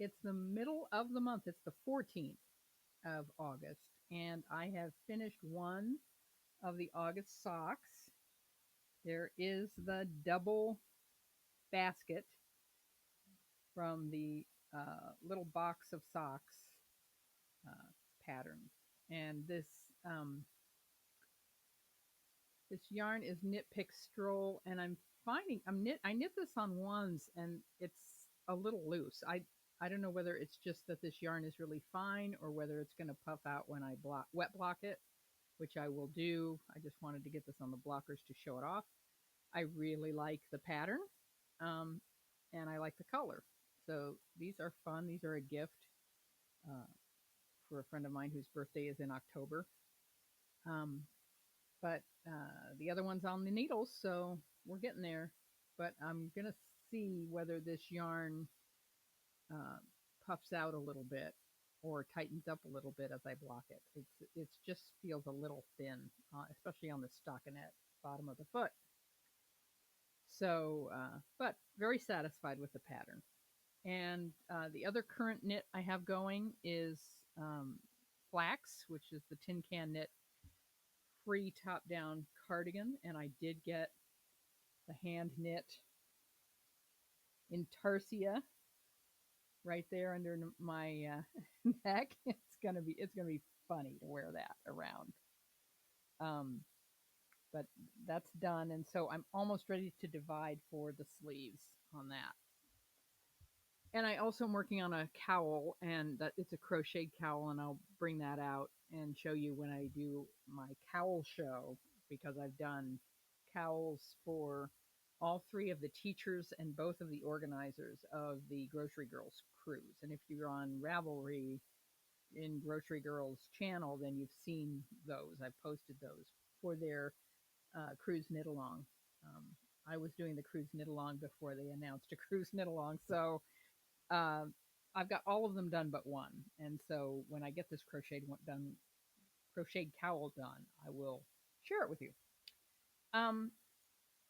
It's the middle of the month. It's the 14th of August, and I have finished one of the August socks. There is the double basket from the little box of socks uh, pattern, and um, this yarn is Knit Pick Stroll, and I knit this on ones, and it's a little loose. I don't know whether it's just that this yarn is really fine or whether it's going to puff out when I wet block it, which I will do. I just wanted to get this on the blockers to show it off. I really like the pattern, um, and I like the color. So these are fun. These are a gift uh, for a friend of mine whose birthday is in October. Um, but the other one's on the needles, so we're getting there. But I'm gonna see whether this yarn uh, puffs out a little bit or tightens up a little bit as I block it. It's just feels a little thin, especially on the stockinette bottom of the foot. So, but very satisfied with the pattern. And the other current knit I have going is um, Flax, which is the Tin Can Knit free top down cardigan. And I did get the hand knit intarsia right there under my neck. It's gonna be funny to wear that around. Um, but that's done, and so I'm almost ready to divide for the sleeves on that. And I also am working on a cowl, and that it's a crocheted cowl, and I'll bring that out and show you when I do my cowl show because I've done cowls for all three of the teachers and both of the organizers of the Grocery Girls cruise. And if you're on Ravelry in Grocery Girls channel, then you've seen those. I've posted those for their cruise knit along. Um, I was doing the cruise knit along before they announced a cruise knit along, so uh, I've got all of them done but one. And so when I get this crocheted cowl done, I will share it with you. Um,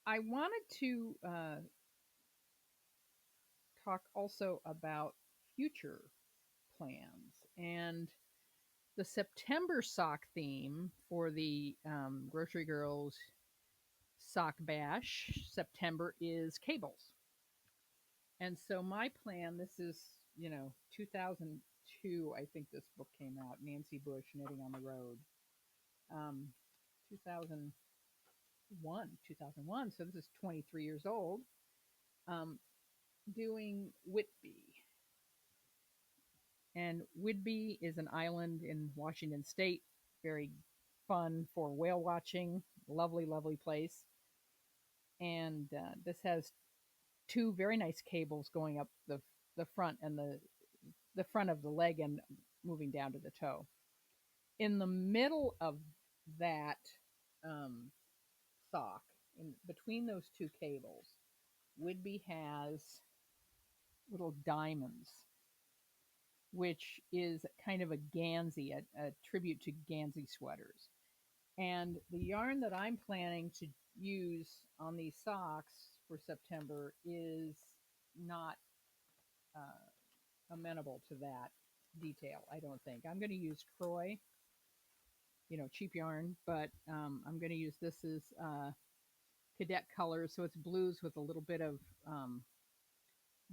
I wanted to talk also about future plans and the September sock theme for the Grocery Girls Sock Bash. September is cables. And so my plan, this is, 2002, I think this book came out, Nancy Bush, Knitting on the Road. 2001, so this is 23 years old, um, doing Whitby. And Whidbey is an island in Washington State, very fun for whale watching, lovely, lovely place. And this has two very nice cables going up the front and the front of the leg and moving down to the toe. In the middle of that um, sock, in between those two cables, Whidbey has little diamonds, which is kind of a Gansey, a tribute to Gansey sweaters. And the yarn that I'm planning to use on these socks for September is not amenable to that detail, I don't think. I'm going to use Croy, cheap yarn, but I'm going to use this as cadet colors. So it's blues with a little bit of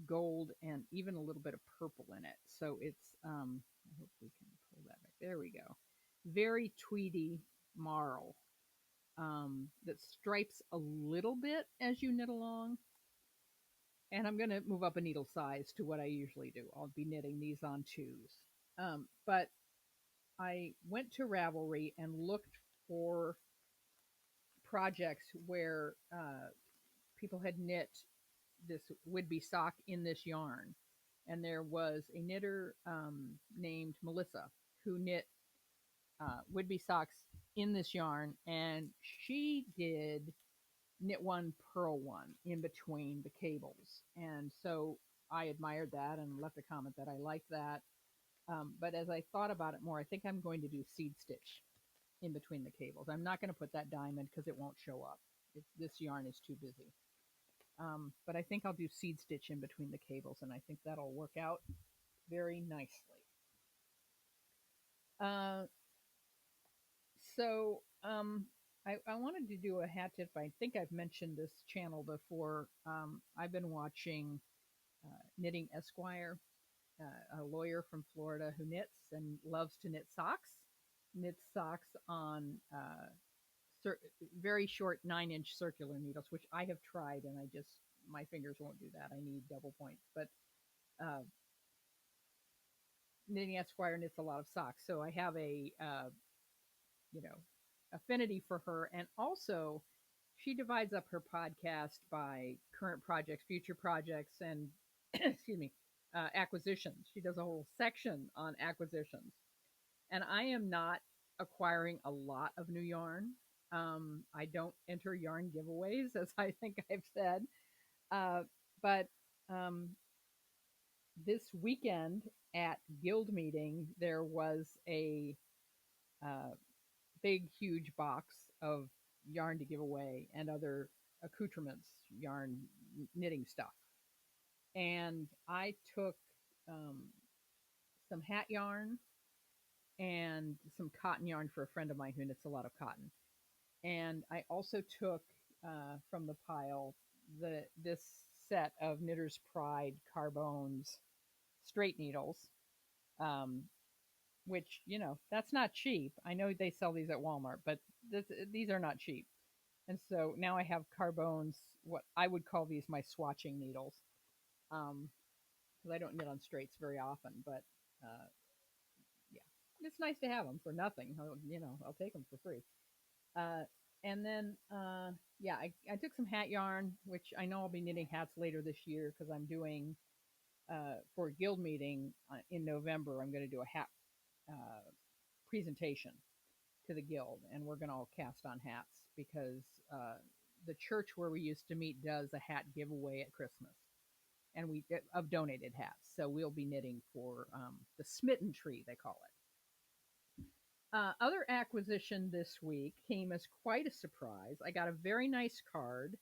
gold and even a little bit of purple in it. So it's, I hope we can pull that back. There we go. Very tweedy marl that stripes a little bit as you knit along. And I'm going to move up a needle size to what I usually do. I'll be knitting these on twos. But I went to Ravelry and looked for projects where people had knit this Whidbey sock in this yarn. And there was a knitter named Melissa who knit Whidbey socks in this yarn, and she did knit one, purl one in between the cables. And so I admired that and left a comment that I liked that. But as I thought about it more, I think I'm going to do seed stitch in between the cables. I'm not going to put that diamond because it won't show up. This yarn is too busy. But I think I'll do seed stitch in between the cables, and I think that'll work out. very nicely. Uh, so I wanted to do a hat tip. I think I've mentioned this channel before. I've been watching Knitting Esquire, a lawyer from Florida who knits and loves to knit socks. Knits socks on cir- very short 9-inch circular needles, which I have tried and I just my fingers won't do that. I need double points. But uh, Knitting Esquire knits a lot of socks, so I have a you know affinity for her, and also she divides up her podcast by current projects, future projects, and excuse me, acquisitions. She does a whole section on acquisitions, and I am not acquiring a lot of new yarn. I don't enter yarn giveaways, as I think I've said, uh, but um, this weekend at guild meeting there was a uh, big, huge box of yarn to give away and other accoutrements, yarn, knitting stuff. And I took um, some hat yarn and some cotton yarn for a friend of mine who knits a lot of cotton. And I also took from the pile this set of Knitter's Pride Carbones straight needles, um, which that's not cheap. I know they sell these at Walmart, but these are not cheap. And so now I have Carbones, what I would call these my swatching needles, because I don't knit on straights very often. But uh, yeah, it's nice to have them for nothing. I'll take them for free. Uh, and then, yeah, I took some hat yarn, which I know I'll be knitting hats later this year because I'm doing, for a guild meeting in November, I'm going to do a hat uh, presentation to the guild, and we're going to all cast on hats because the church where we used to meet does a hat giveaway at Christmas, and we of donated hats. So we'll be knitting for the Smitten Tree, they call it. Other acquisition this week came as quite a surprise. I got a very nice card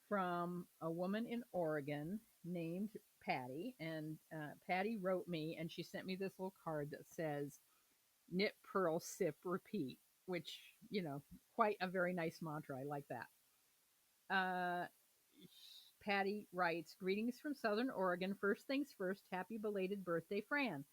from a woman in Oregon named Patty, and Patty wrote me, and she sent me this little card that says "Knit, Purl, Sip, Repeat," which quite a very nice mantra. I like that. Uh, Patty writes, "Greetings from Southern Oregon. First things first, happy belated birthday, Fran.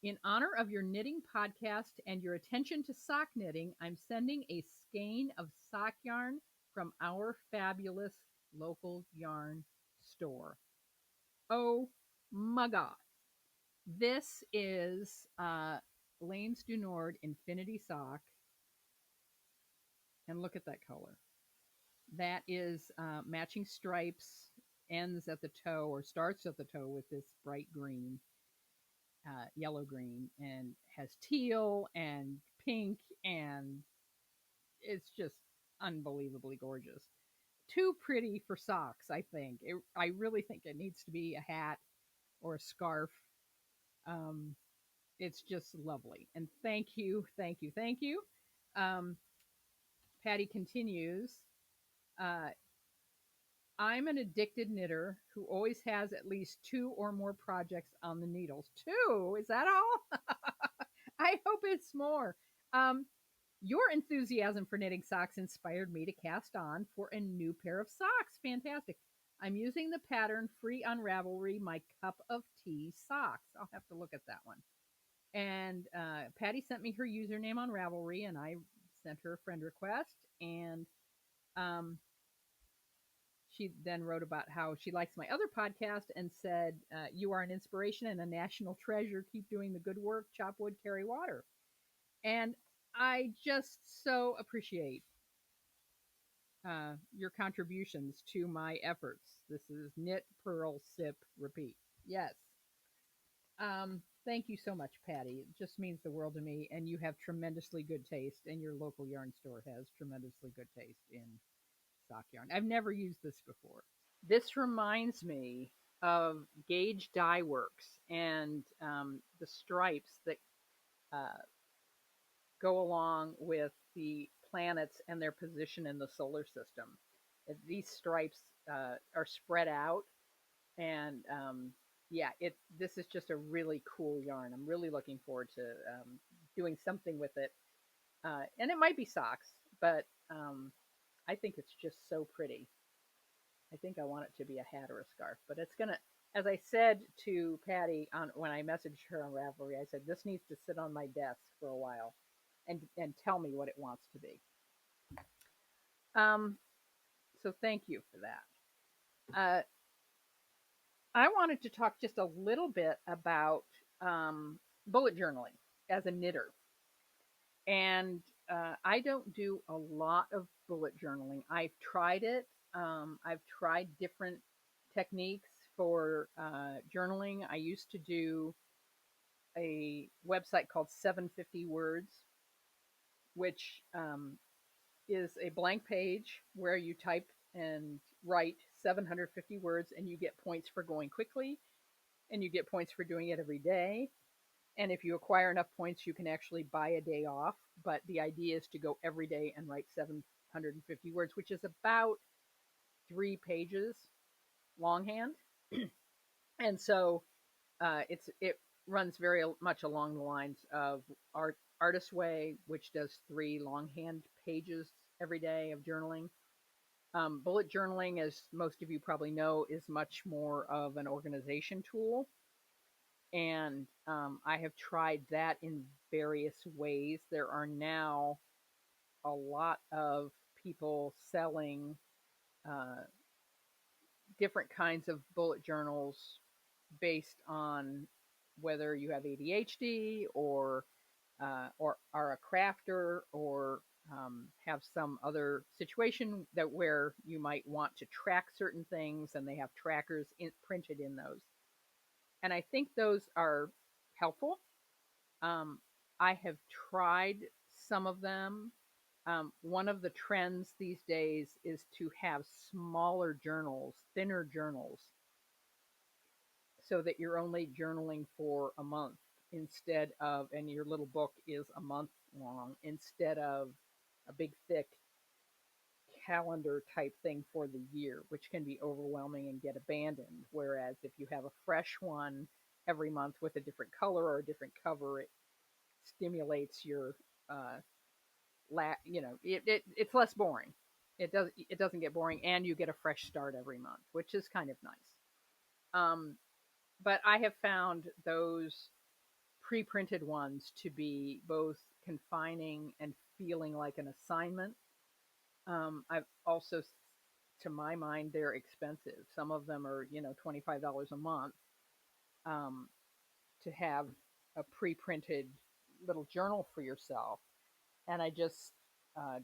In honor of your knitting podcast and your attention to sock knitting, I'm sending a skein of sock yarn from our fabulous local yarn store." Oh my God. This is Lane's du Nord Infinity Sock. And look at that color. That is matching stripes, ends at the toe or starts at the toe with this bright green, yellow green, and has teal and pink, and it's just unbelievably gorgeous. Too pretty for socks, I think. I really think it needs to be a hat or a scarf. Um, it's just lovely. And thank you, thank you, thank you. Um, Patty continues. Uh, I'm an addicted knitter who always has at least 2 or more projects on the needles. 2? Is that all? I hope it's more. Um, your enthusiasm for knitting socks inspired me to cast on for a new pair of socks. Fantastic. I'm using the pattern Free on Ravelry, my cup of tea socks. I'll have to look at that one. And Patty sent me her username on Ravelry, and I sent her a friend request. And um, she then wrote about how she likes my other podcast and said, "You are an inspiration and a national treasure. Keep doing the good work. Chop wood, carry water." And I just so appreciate your contributions to my efforts. This is Knit, Purl, Sip, Repeat. Yes. Thank you so much, Patty. It just means the world to me. And you have tremendously good taste, and your local yarn store has tremendously good taste in sock yarn. I've never used this before. This reminds me of Gauge Dye Works and the stripes that uh, go along with the planets and their position in the solar system. These stripes are spread out, and yeah, this is just a really cool yarn. I'm really looking forward to doing something with it, and it might be socks, but I think it's just so pretty. I think I want it to be a hat or a scarf, but it's gonna. As I said to Patty on when I messaged her on Ravelry, I said this needs to sit on my desk for a while, and tell me what it wants to be. Um, so thank you for that. I wanted to talk just a little bit about bullet journaling as a knitter, and I don't do a lot of bullet journaling. I've tried it. I've tried different techniques for journaling. I used to do a website called 750 Words, which is a blank page where you type and write 750 words, and you get points for going quickly, and you get points for doing it every day. And if you acquire enough points, you can actually buy a day off. But the idea is to go every day and write 750 words, which is about 3 pages longhand. And so it runs very much along the lines of Artist Way, which does 3 longhand pages every day of journaling. Bullet journaling, as most of you probably know, is much more of an organization tool. And I have tried that in various ways. There are now a lot of people selling uh, different kinds of bullet journals based on whether you have ADHD or are a crafter or have some other situation that where you might want to track certain things, and they have trackers printed in those. And I think those are helpful. Um, I have tried some of them. One of the trends these days is to have smaller journals, thinner journals, so that you're only journaling for a month instead of, and your little book is a month long instead of a big, thick calendar type thing for the year, which can be overwhelming and get abandoned. Whereas if you have a fresh one every month with a different color or a different cover, it stimulates your it's less boring. It doesn't get boring, and you get a fresh start every month, which is kind of nice. Um, but I have found those pre-printed ones to be both confining and feeling like an assignment. I've also, to my mind, they're expensive. Some of them are, $25 a month um, to have a pre-printed little journal for yourself. And I just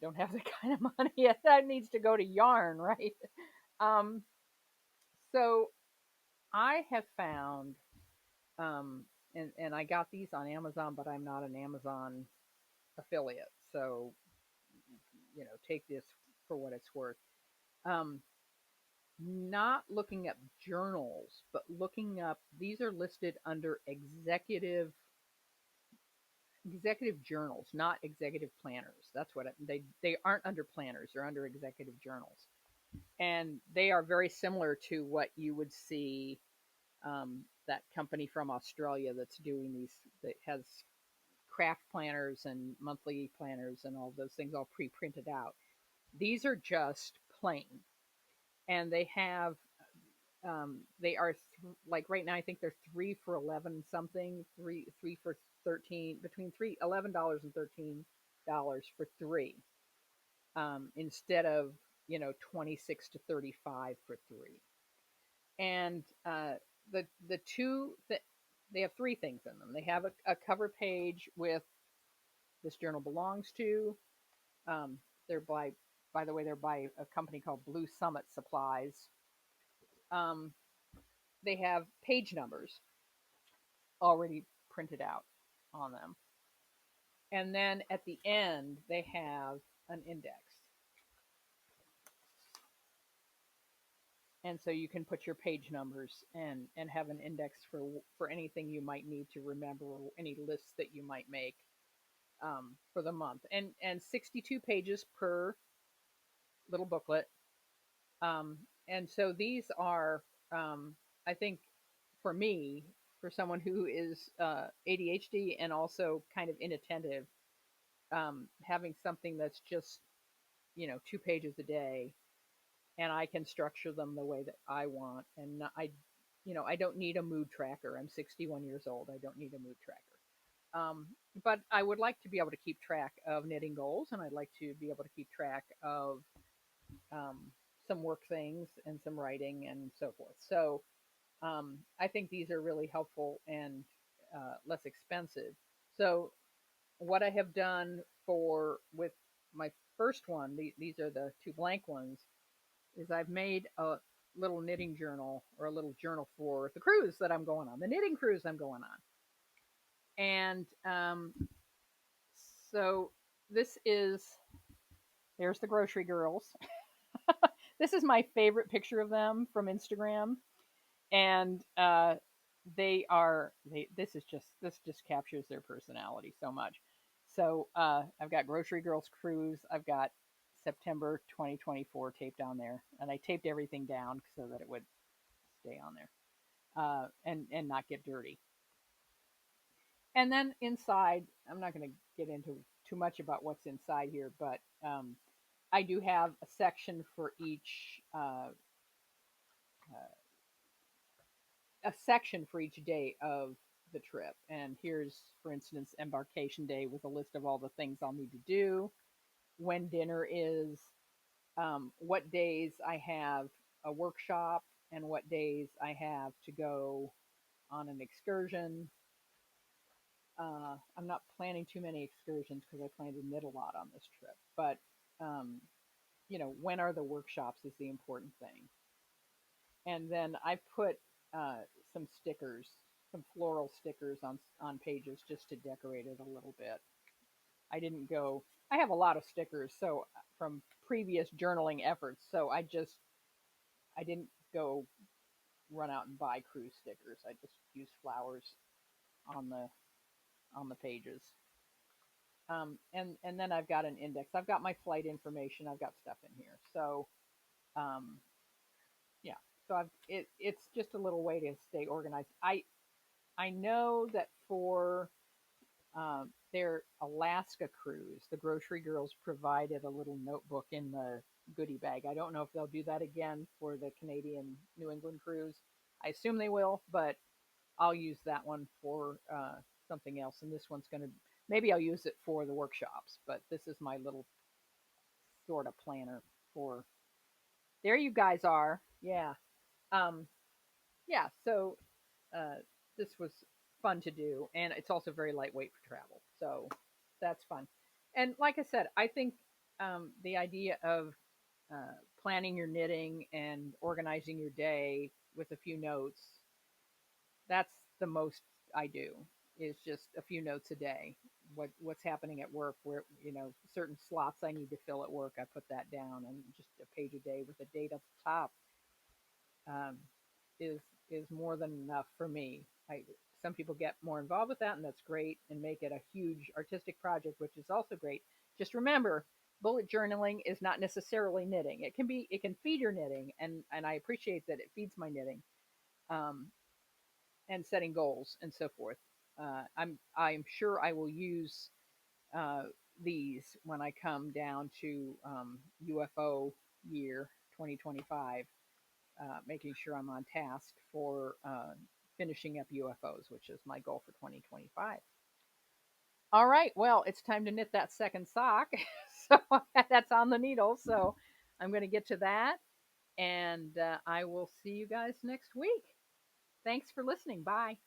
don't have the kind of money that needs to go to yarn, right? Um, so I have found, um, and I got these on Amazon, but I'm not an Amazon affiliate, so take this for what it's worth. Um, Not looking up journals, but looking up, these are listed under executive journals, not executive planners. That's what they aren't under planners; they're under executive journals, and they are very similar to what you would see that company from Australia that's doing these, that has craft planners and monthly planners and all those things all pre-printed out. These are just plain, and they are like right now I think they're 3 for 11 something, three for 13, between $11 and $13 for three, instead of 26 to 35 for three. And the two that they have three things in them. They have a cover page with "This Journal Belongs to." They're by the way, they're by a company called Blue Summit Supplies. Um, they have page numbers already printed out on them. And then at the end, they have an index. And so you can put your page numbers and have an index for anything you might need to remember, or any lists that you might make for the month. And 62 pages per little booklet. And so these are, I think, for me, for someone who is ADHD and also kind of inattentive, having something that's just, 2 pages a day, and I can structure them the way that I want. And I don't need a mood tracker. I'm 61 years old. I don't need a mood tracker. Um, but I would like to be able to keep track of knitting goals, and I'd like to be able to keep track of um, some work things and some writing and so forth. So I think these are really helpful and less expensive. So what I have done for with my first one, these are the two blank ones, is I've made a little knitting journal, or a little journal for the cruise that I'm going on, the knitting cruise I'm going on. And so this is, there's the grocery girls. This is my favorite picture of them from Instagram. And this just captures their personality so much. So I've got Grocery Girls Cruise. I've got September 2024 taped on there, and I taped everything down so that it would stay on there, and not get dirty. And then inside, I'm not going to get into too much about what's inside here, but I do have a section for each uh, a section for each day of the trip. And here's, for instance, embarkation day with a list of all the things I'll need to do, when dinner is, what days I have a workshop, and what days I have to go on an excursion. I'm not planning too many excursions because I plan to knit a lot on this trip. But, when are the workshops is the important thing. And then I put uh, some stickers, some floral stickers on pages just to decorate it a little bit. I didn't go. I have a lot of stickers, so from previous journaling efforts, so I didn't go run out and buy cruise stickers. I just used flowers on the pages. And then I've got an index. I've got my flight information. I've got stuff in here. So um, yeah. So it's just a little way to stay organized. I know that for their Alaska cruise, the Grocery Girls provided a little notebook in the goodie bag. I don't know if they'll do that again for the Canadian New England cruise. I assume they will, but I'll use that one for something else. And this one's going to, maybe I'll use it for the workshops, but this is my little sort of planner for, there you guys are. Yeah. Um, yeah. So uh, this was fun to do, and it's also very lightweight for travel, so that's fun. And like I said, I think the idea of planning your knitting and organizing your day with a few notes, that's the most I do, is just a few notes a day. What's happening at work, where certain slots I need to fill at work, I put that down, and just a page a day with a date at the top um, is more than enough for me. Some people get more involved with that, and that's great, and make it a huge artistic project, which is also great. Just remember, bullet journaling is not necessarily knitting. It can feed your knitting, and I appreciate that it feeds my knitting, um, and setting goals and so forth. I'm sure I will use uh, these when I come down to UFO year 2025, making sure I'm on task for finishing up UFOs, which is my goal for 2025. All right, well, it's time to knit that second sock. So that's on the needle. So I'm going to get to that, and I will see you guys next week. Thanks for listening. Bye.